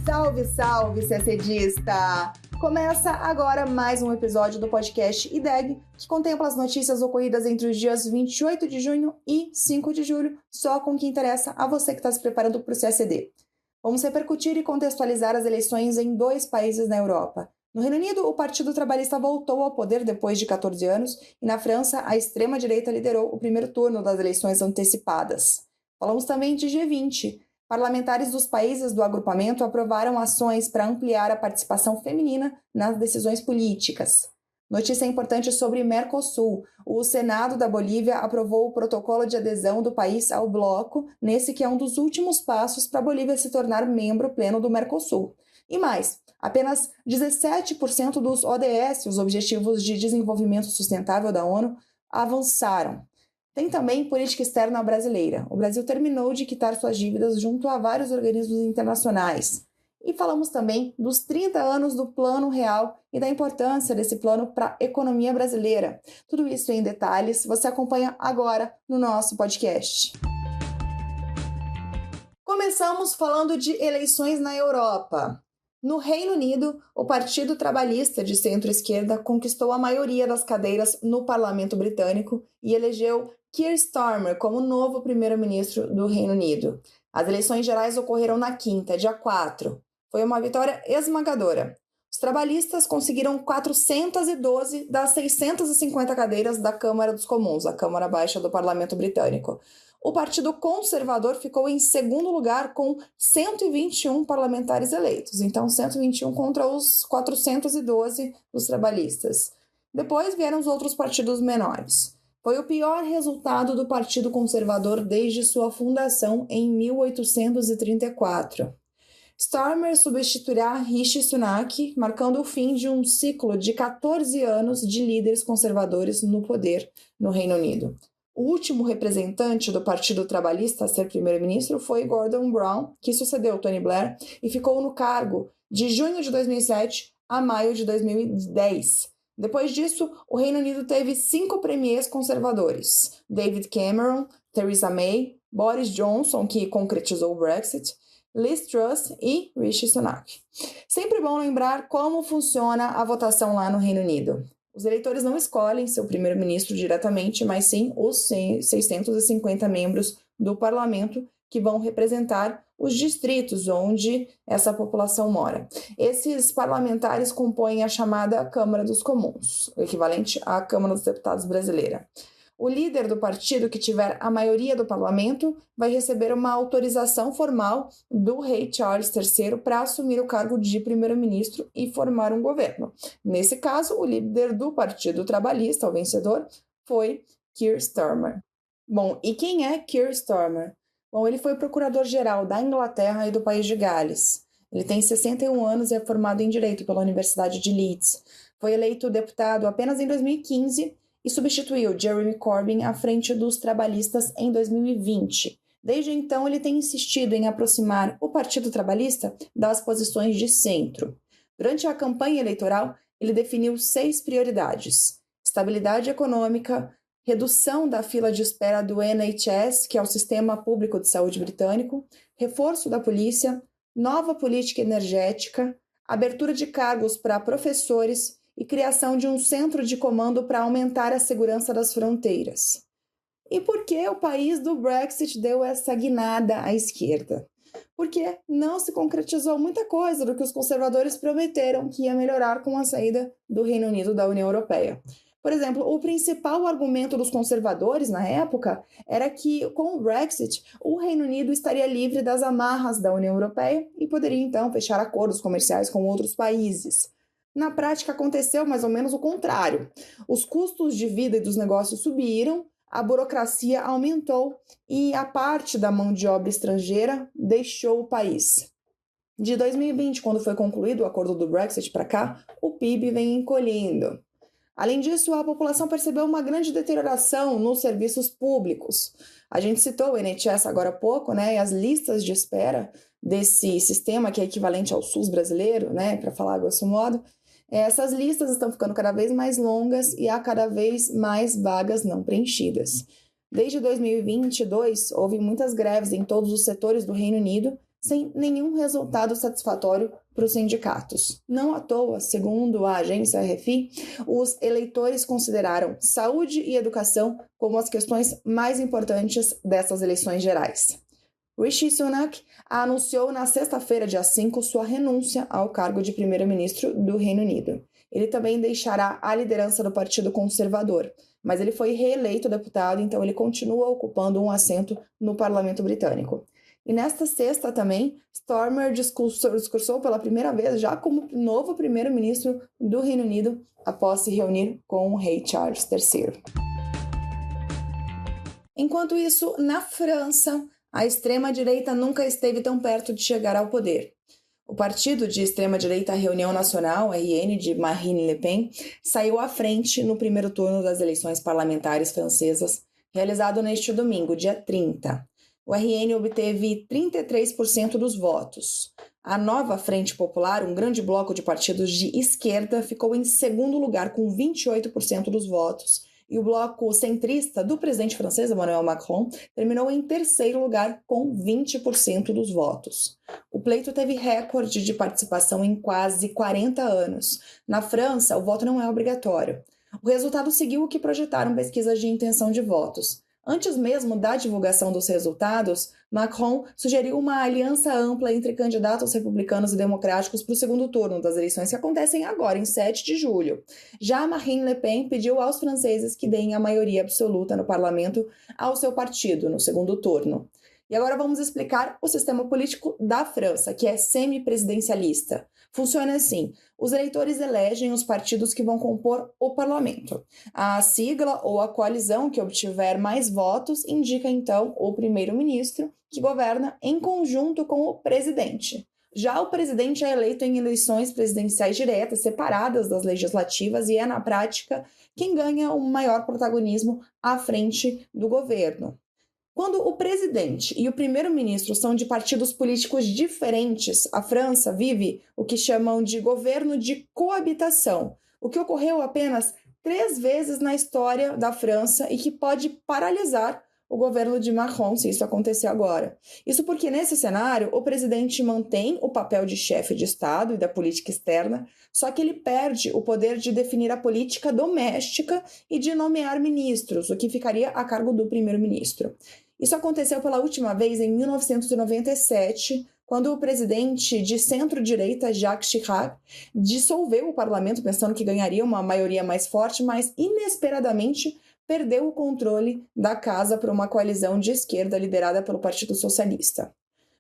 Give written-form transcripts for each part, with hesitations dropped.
Salve, salve, CACDista! Começa agora mais um episódio do podcast IDEG, que contempla as notícias ocorridas entre os dias 28 de junho e 5 de julho, só com o que interessa a você que está se preparando para o CACD. Vamos repercutir e contextualizar as eleições em 2 países na Europa. No Reino Unido, o Partido Trabalhista voltou ao poder depois de 14 anos e na França, a extrema-direita liderou o primeiro turno das eleições antecipadas. Falamos também de G20. Parlamentares dos países do agrupamento aprovaram ações para ampliar a participação feminina nas decisões políticas. Notícia importante sobre Mercosul. O Senado da Bolívia aprovou o protocolo de adesão do país ao bloco, nesse que é um dos últimos passos para a Bolívia se tornar membro pleno do Mercosul. E mais, apenas 17% dos ODS, os Objetivos de Desenvolvimento Sustentável da ONU, avançaram. Tem também política externa brasileira. O Brasil terminou de quitar suas dívidas junto a vários organismos internacionais. E falamos também dos 30 anos do Plano Real e da importância desse plano para a economia brasileira. Tudo isso em detalhes você acompanha agora no nosso podcast. Começamos falando de eleições na Europa. No Reino Unido, o Partido Trabalhista de centro-esquerda conquistou a maioria das cadeiras no Parlamento Britânico e elegeu Keir Starmer como novo primeiro-ministro do Reino Unido. As eleições gerais ocorreram na quinta, dia 4. Foi uma vitória esmagadora. Os trabalhistas conseguiram 412 das 650 cadeiras da Câmara dos Comuns, a Câmara Baixa do Parlamento Britânico. O Partido Conservador ficou em segundo lugar com 121 parlamentares eleitos, então 121 contra os 412 dos trabalhistas. Depois vieram os outros partidos menores. Foi o pior resultado do Partido Conservador desde sua fundação em 1834. Starmer substituirá Rishi Sunak, marcando o fim de um ciclo de 14 anos de líderes conservadores no poder no Reino Unido. O último representante do Partido Trabalhista a ser primeiro-ministro foi Gordon Brown, que sucedeu Tony Blair e ficou no cargo de junho de 2007 a maio de 2010. Depois disso, o Reino Unido teve 5 premiers conservadores: David Cameron, Theresa May, Boris Johnson, que concretizou o Brexit, Liz Truss e Rishi Sunak. Sempre bom lembrar como funciona a votação lá no Reino Unido. Os eleitores não escolhem seu primeiro-ministro diretamente, mas sim os 650 membros do parlamento que vão representar os distritos onde essa população mora. Esses parlamentares compõem a chamada Câmara dos Comuns, o equivalente à Câmara dos Deputados brasileira. O líder do partido que tiver a maioria do parlamento vai receber uma autorização formal do rei Charles III para assumir o cargo de primeiro-ministro e formar um governo. Nesse caso, o líder do Partido Trabalhista, o vencedor, foi Keir Starmer. Bom, e quem é Keir Starmer? Bom, ele foi procurador-geral da Inglaterra e do País de Gales. Ele tem 61 anos e é formado em Direito pela Universidade de Leeds. Foi eleito deputado apenas em 2015 e substituiu Jeremy Corbyn à frente dos trabalhistas em 2020. Desde então, ele tem insistido em aproximar o Partido Trabalhista das posições de centro. Durante a campanha eleitoral, ele definiu 6 prioridades: estabilidade econômica, redução da fila de espera do NHS, que é o Sistema Público de Saúde britânico, reforço da polícia, nova política energética, abertura de cargos para professores e criação de um centro de comando para aumentar a segurança das fronteiras. E por que o país do Brexit deu essa guinada à esquerda? Porque não se concretizou muita coisa do que os conservadores prometeram que ia melhorar com a saída do Reino Unido da União Europeia. Por exemplo, o principal argumento dos conservadores na época era que, com o Brexit, o Reino Unido estaria livre das amarras da União Europeia e poderia, então, fechar acordos comerciais com outros países. Na prática, aconteceu mais ou menos o contrário. Os custos de vida e dos negócios subiram, a burocracia aumentou e a parte da mão de obra estrangeira deixou o país. De 2020, quando foi concluído o acordo do Brexit para cá, o PIB vem encolhendo. Além disso, a população percebeu uma grande deterioração nos serviços públicos. A gente citou o NHS agora há pouco, né, e as listas de espera desse sistema, que é equivalente ao SUS brasileiro, né, para falar grosso modo. Essas listas estão ficando cada vez mais longas e há cada vez mais vagas não preenchidas. Desde 2022, houve muitas greves em todos os setores do Reino Unido, sem nenhum resultado satisfatório para os sindicatos. Não à toa, segundo a agência RFI, os eleitores consideraram saúde e educação como as questões mais importantes dessas eleições gerais. Rishi Sunak anunciou na sexta-feira, dia 5, sua renúncia ao cargo de primeiro-ministro do Reino Unido. Ele também deixará a liderança do Partido Conservador, mas ele foi reeleito deputado, então ele continua ocupando um assento no parlamento britânico. E nesta sexta também, Starmer discursou pela primeira vez já como novo primeiro-ministro do Reino Unido após se reunir com o rei Charles III. Enquanto isso, na França, a extrema-direita nunca esteve tão perto de chegar ao poder. O partido de extrema-direita Reunião Nacional, RN, de Marine Le Pen, saiu à frente no primeiro turno das eleições parlamentares francesas, realizado neste domingo, dia 30. O RN obteve 33% dos votos. A Nova Frente Popular, um grande bloco de partidos de esquerda, ficou em segundo lugar com 28% dos votos. E o bloco centrista do presidente francês, Emmanuel Macron, terminou em terceiro lugar com 20% dos votos. O pleito teve recorde de participação em quase 40 anos. Na França, o voto não é obrigatório. O resultado seguiu o que projetaram pesquisas de intenção de votos. Antes mesmo da divulgação dos resultados, Macron sugeriu uma aliança ampla entre candidatos republicanos e democráticos para o segundo turno das eleições que acontecem agora, em 7 de julho. Já Marine Le Pen pediu aos franceses que deem a maioria absoluta no parlamento ao seu partido no segundo turno. E agora vamos explicar o sistema político da França, que é semipresidencialista. Funciona assim: os eleitores elegem os partidos que vão compor o parlamento. A sigla ou a coalizão que obtiver mais votos indica então o primeiro-ministro, que governa em conjunto com o presidente. Já o presidente é eleito em eleições presidenciais diretas, separadas das legislativas, e é, na prática, quem ganha o maior protagonismo à frente do governo. Quando o presidente e o primeiro-ministro são de partidos políticos diferentes, a França vive o que chamam de governo de coabitação, o que ocorreu apenas 3 vezes na história da França e que pode paralisar o governo de Macron, se isso acontecer agora. Isso porque, nesse cenário, o presidente mantém o papel de chefe de Estado e da política externa, só que ele perde o poder de definir a política doméstica e de nomear ministros, o que ficaria a cargo do primeiro-ministro. Isso aconteceu pela última vez em 1997, quando o presidente de centro-direita, Jacques Chirac, dissolveu o parlamento pensando que ganharia uma maioria mais forte, mas inesperadamente perdeu o controle da casa para uma coalizão de esquerda liderada pelo Partido Socialista.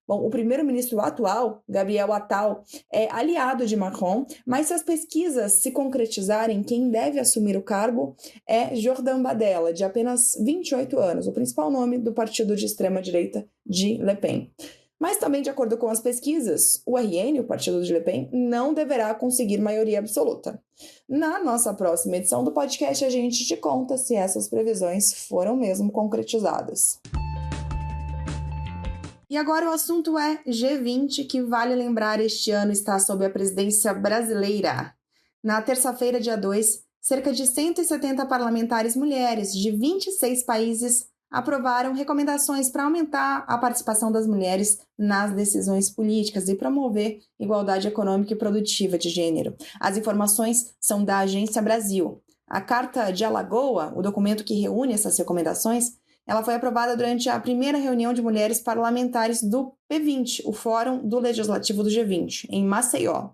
Bom, o primeiro-ministro atual, Gabriel Attal, é aliado de Macron, mas se as pesquisas se concretizarem, quem deve assumir o cargo é Jordan Bardella, de apenas 28 anos, o principal nome do partido de extrema-direita de Le Pen. Mas também, de acordo com as pesquisas, o RN, o partido de Le Pen, não deverá conseguir maioria absoluta. Na nossa próxima edição do podcast, a gente te conta se essas previsões foram mesmo concretizadas. E agora o assunto é G20, que vale lembrar este ano está sob a presidência brasileira. Na terça-feira, dia 2, cerca de 170 parlamentares mulheres de 26 países aprovaram recomendações para aumentar a participação das mulheres nas decisões políticas e promover igualdade econômica e produtiva de gênero. As informações são da Agência Brasil. A Carta de Alagoa, o documento que reúne essas recomendações, ela foi aprovada durante a primeira reunião de mulheres parlamentares do P20, o Fórum do Legislativo do G20, em Maceió.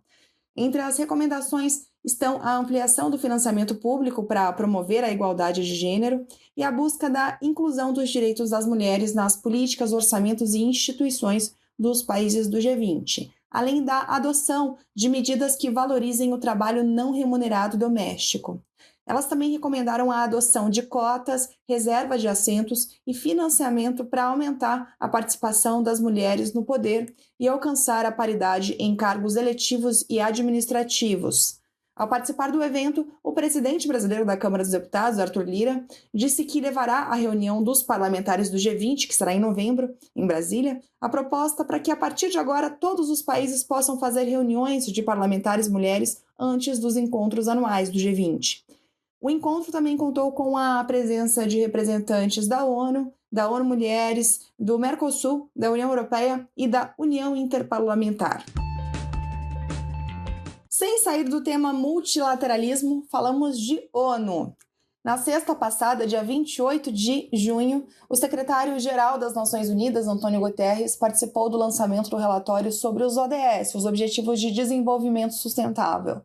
Entre as recomendações estão a ampliação do financiamento público para promover a igualdade de gênero e a busca da inclusão dos direitos das mulheres nas políticas, orçamentos e instituições dos países do G20, além da adoção de medidas que valorizem o trabalho não remunerado doméstico. Elas também recomendaram a adoção de cotas, reserva de assentos e financiamento para aumentar a participação das mulheres no poder e alcançar a paridade em cargos eletivos e administrativos. Ao participar do evento, o presidente brasileiro da Câmara dos Deputados, Arthur Lira, disse que levará à reunião dos parlamentares do G20, que será em novembro, em Brasília, a proposta para que, a partir de agora, todos os países possam fazer reuniões de parlamentares mulheres antes dos encontros anuais do G20. O encontro também contou com a presença de representantes da ONU Mulheres, do Mercosul, da União Europeia e da União Interparlamentar. Sem sair do tema multilateralismo, falamos de ONU. Na sexta passada, dia 28 de junho, o secretário-geral das Nações Unidas, Antônio Guterres, participou do lançamento do relatório sobre os ODS, os Objetivos de Desenvolvimento Sustentável.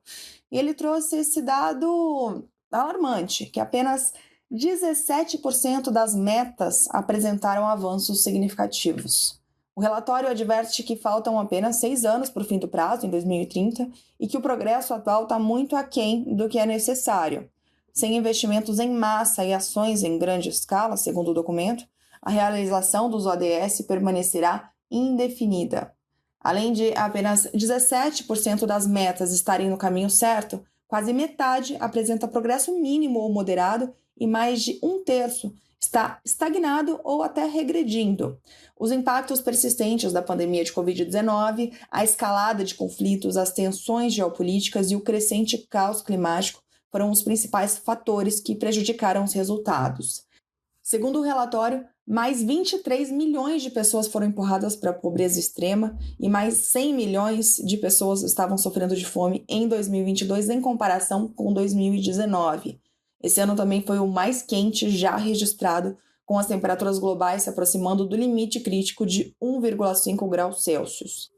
E ele trouxe esse dado alarmante, que apenas 17% das metas apresentaram avanços significativos. O relatório adverte que faltam apenas 6 anos para o fim do prazo, em 2030, e que o progresso atual está muito aquém do que é necessário. Sem investimentos em massa e ações em grande escala, segundo o documento, a realização dos ODS permanecerá indefinida. Além de apenas 17% das metas estarem no caminho certo, quase metade apresenta progresso mínimo ou moderado e mais de 1/3 está estagnado ou até regredindo. Os impactos persistentes da pandemia de Covid-19, a escalada de conflitos, as tensões geopolíticas e o crescente caos climático foram os principais fatores que prejudicaram os resultados. Segundo o relatório, mais 23 milhões de pessoas foram empurradas para a pobreza extrema e mais 100 milhões de pessoas estavam sofrendo de fome em 2022 em comparação com 2019. Esse ano também foi o mais quente já registrado, com as temperaturas globais se aproximando do limite crítico de 1,5 graus Celsius.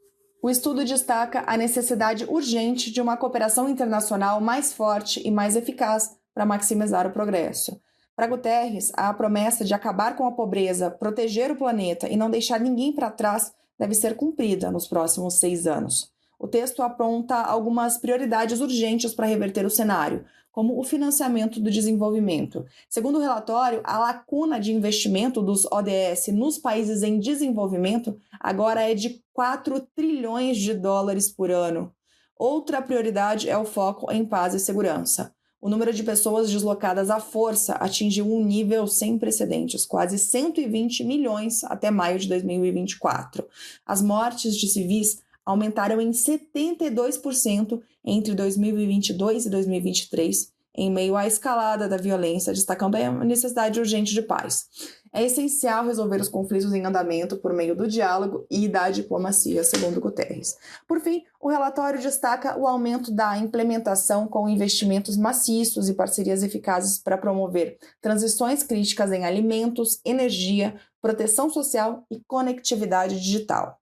O estudo destaca a necessidade urgente de uma cooperação internacional mais forte e mais eficaz para maximizar o progresso. Para Guterres, a promessa de acabar com a pobreza, proteger o planeta e não deixar ninguém para trás deve ser cumprida nos próximos 6 anos. O texto aponta algumas prioridades urgentes para reverter o cenário, como o financiamento do desenvolvimento. Segundo o relatório, a lacuna de investimento dos ODS nos países em desenvolvimento agora é de 4 trilhões de dólares por ano. Outra prioridade é o foco em paz e segurança. O número de pessoas deslocadas à força atingiu um nível sem precedentes, quase 120 milhões até maio de 2024. As mortes de civis aumentaram em 72% entre 2022 e 2023, em meio à escalada da violência, destacando a necessidade urgente de paz. É essencial resolver os conflitos em andamento por meio do diálogo e da diplomacia, segundo Guterres. Por fim, o relatório destaca o aumento da implementação com investimentos maciços e parcerias eficazes para promover transições críticas em alimentos, energia, proteção social e conectividade digital.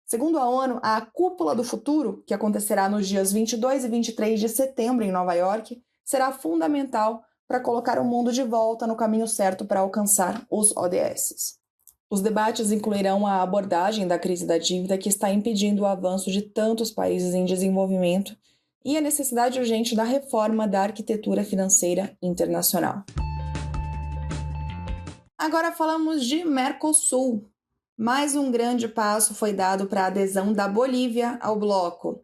Segundo a ONU, a Cúpula do Futuro, que acontecerá nos dias 22 e 23 de setembro em Nova York, será fundamental para colocar o mundo de volta no caminho certo para alcançar os ODS. Os debates incluirão a abordagem da crise da dívida que está impedindo o avanço de tantos países em desenvolvimento e a necessidade urgente da reforma da arquitetura financeira internacional. Agora falamos de Mercosul. Mais um grande passo foi dado para a adesão da Bolívia ao bloco.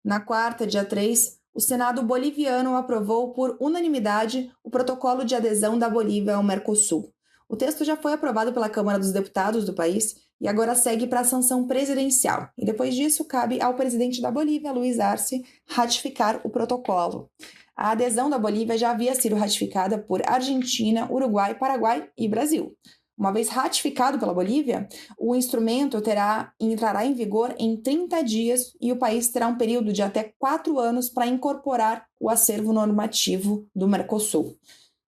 Na quarta, dia 3, o Senado boliviano aprovou por unanimidade o protocolo de adesão da Bolívia ao Mercosul. O texto já foi aprovado pela Câmara dos Deputados do país e agora segue para a sanção presidencial. E depois disso, cabe ao presidente da Bolívia, Luiz Arce, ratificar o protocolo. A adesão da Bolívia já havia sido ratificada por Argentina, Uruguai, Paraguai e Brasil. Uma vez ratificado pela Bolívia, o instrumento entrará em vigor em 30 dias e o país terá um período de até 4 anos para incorporar o acervo normativo do Mercosul.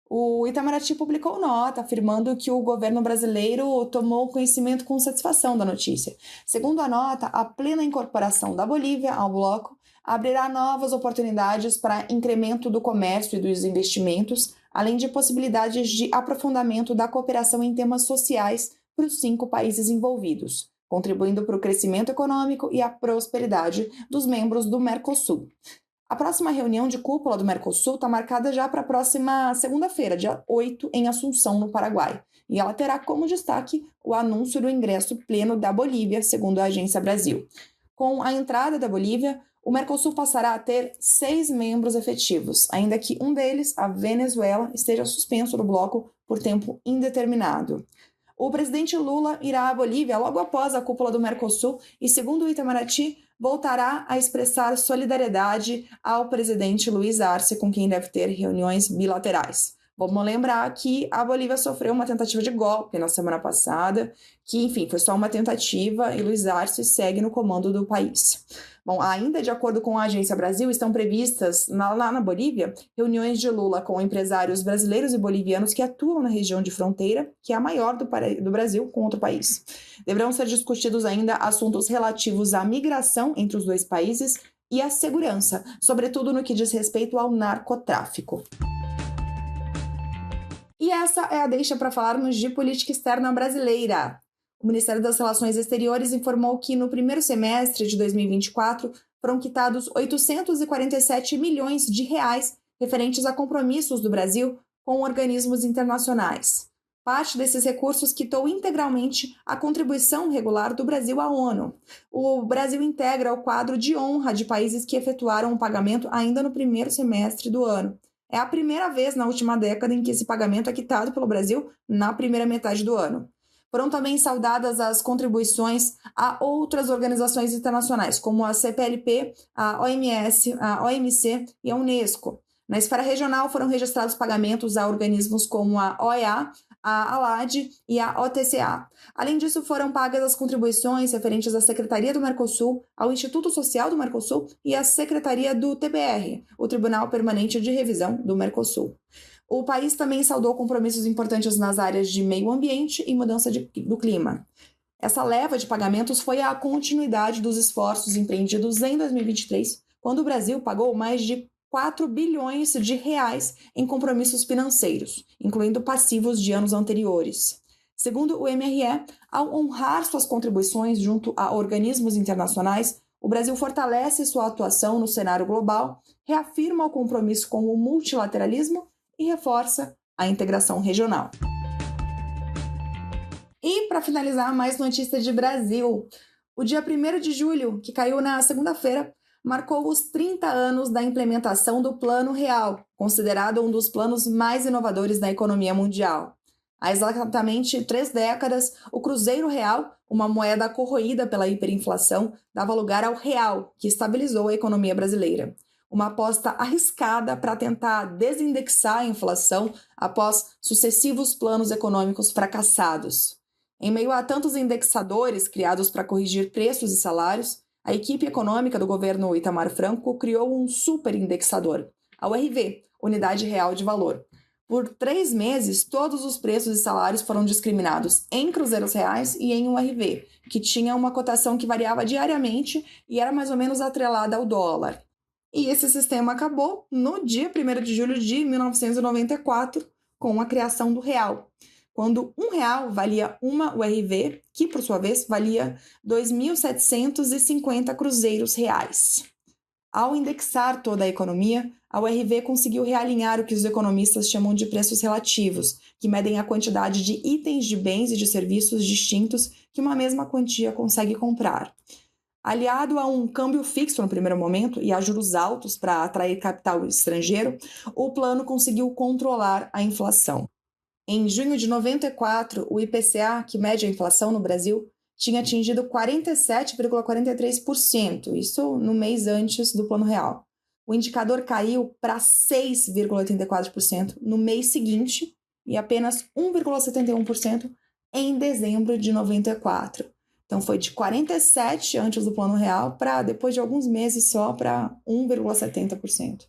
O Itamaraty publicou nota afirmando que o governo brasileiro tomou conhecimento com satisfação da notícia. Segundo a nota, a plena incorporação da Bolívia ao bloco abrirá novas oportunidades para incremento do comércio e dos investimentos, além de possibilidades de aprofundamento da cooperação em temas sociais para os 5 países envolvidos, contribuindo para o crescimento econômico e a prosperidade dos membros do Mercosul. A próxima reunião de cúpula do Mercosul está marcada já para a próxima segunda-feira, dia 8, em Assunção, no Paraguai, e ela terá como destaque o anúncio do ingresso pleno da Bolívia, segundo a Agência Brasil. Com a entrada da Bolívia, o Mercosul passará a ter 6 membros efetivos, ainda que um deles, a Venezuela, esteja suspenso do bloco por tempo indeterminado. O presidente Lula irá à Bolívia logo após a cúpula do Mercosul e, segundo o Itamaraty, voltará a expressar solidariedade ao presidente Luiz Arce, com quem deve ter reuniões bilaterais. Vamos lembrar que a Bolívia sofreu uma tentativa de golpe na semana passada, que, enfim, foi só uma tentativa e Luiz Arce segue no comando do país. Bom, ainda de acordo com a Agência Brasil, estão previstas lá na Bolívia reuniões de Lula com empresários brasileiros e bolivianos que atuam na região de fronteira, que é a maior do Brasil com outro país. Deverão ser discutidos ainda assuntos relativos à migração entre os dois países e à segurança, sobretudo no que diz respeito ao narcotráfico. E essa é a deixa para falarmos de política externa brasileira. O Ministério das Relações Exteriores informou que no primeiro semestre de 2024 foram quitados 847 milhões de reais referentes a compromissos do Brasil com organismos internacionais. Parte desses recursos quitou integralmente a contribuição regular do Brasil à ONU. O Brasil integra o quadro de honra de países que efetuaram o pagamento ainda no primeiro semestre do ano. É a primeira vez na última década em que esse pagamento é quitado pelo Brasil na primeira metade do ano. Foram também saudadas as contribuições a outras organizações internacionais, como a CPLP, a OMS, a OMC e a Unesco. Na esfera regional foram registrados pagamentos a organismos como a OEA, a ALAD e a OTCA. Além disso, foram pagas as contribuições referentes à Secretaria do Mercosul, ao Instituto Social do Mercosul e à Secretaria do TPR, o Tribunal Permanente de Revisão do Mercosul. O país também saudou compromissos importantes nas áreas de meio ambiente e mudança do clima. Essa leva de pagamentos foi a continuidade dos esforços empreendidos em 2023, quando o Brasil pagou mais de 4 bilhões de reais em compromissos financeiros, incluindo passivos de anos anteriores. Segundo o MRE, ao honrar suas contribuições junto a organismos internacionais, o Brasil fortalece sua atuação no cenário global, reafirma o compromisso com o multilateralismo e reforça a integração regional. E, para finalizar, mais notícia de Brasil. O dia 1º de julho, que caiu na segunda-feira, marcou os 30 anos da implementação do Plano Real, considerado um dos planos mais inovadores da economia mundial. Há exatamente 3 décadas, o Cruzeiro Real, uma moeda corroída pela hiperinflação, dava lugar ao real, que estabilizou a economia brasileira. Uma aposta arriscada para tentar desindexar a inflação após sucessivos planos econômicos fracassados. Em meio a tantos indexadores criados para corrigir preços e salários, a equipe econômica do governo Itamar Franco criou um superindexador, a URV, Unidade Real de Valor. Por 3 meses, todos os preços e salários foram discriminados em cruzeiros reais e em URV, que tinha uma cotação que variava diariamente e era mais ou menos atrelada ao dólar. E esse sistema acabou no dia 1º de julho de 1994, com a criação do real, quando R$1 valia uma URV, que, por sua vez, valia 2.750 cruzeiros reais. Ao indexar toda a economia, a URV conseguiu realinhar o que os economistas chamam de preços relativos, que medem a quantidade de itens de bens e de serviços distintos que uma mesma quantia consegue comprar. Aliado a um câmbio fixo no primeiro momento e a juros altos para atrair capital estrangeiro, o plano conseguiu controlar a inflação. Em junho de 94, o IPCA, que mede a inflação no Brasil, tinha atingido 47,43%, isso no mês antes do Plano Real. O indicador caiu para 6,84% no mês seguinte e apenas 1,71% em dezembro de 94. Então, foi de 47% antes do Plano Real para, depois de alguns meses, só para 1,70%.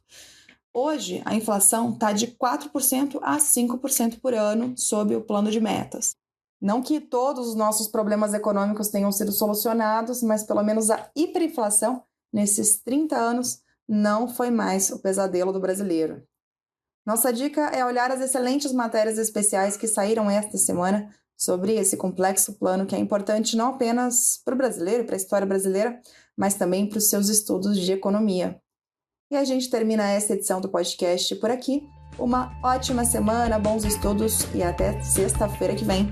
Hoje, a inflação está de 4% a 5% por ano sob o plano de metas. Não que todos os nossos problemas econômicos tenham sido solucionados, mas pelo menos a hiperinflação, nesses 30 anos, não foi mais o pesadelo do brasileiro. Nossa dica é olhar as excelentes matérias especiais que saíram esta semana sobre esse complexo plano que é importante não apenas para o brasileiro, para a história brasileira, mas também para os seus estudos de economia. E a gente termina essa edição do podcast por aqui. Uma ótima semana, bons estudos e até sexta-feira que vem.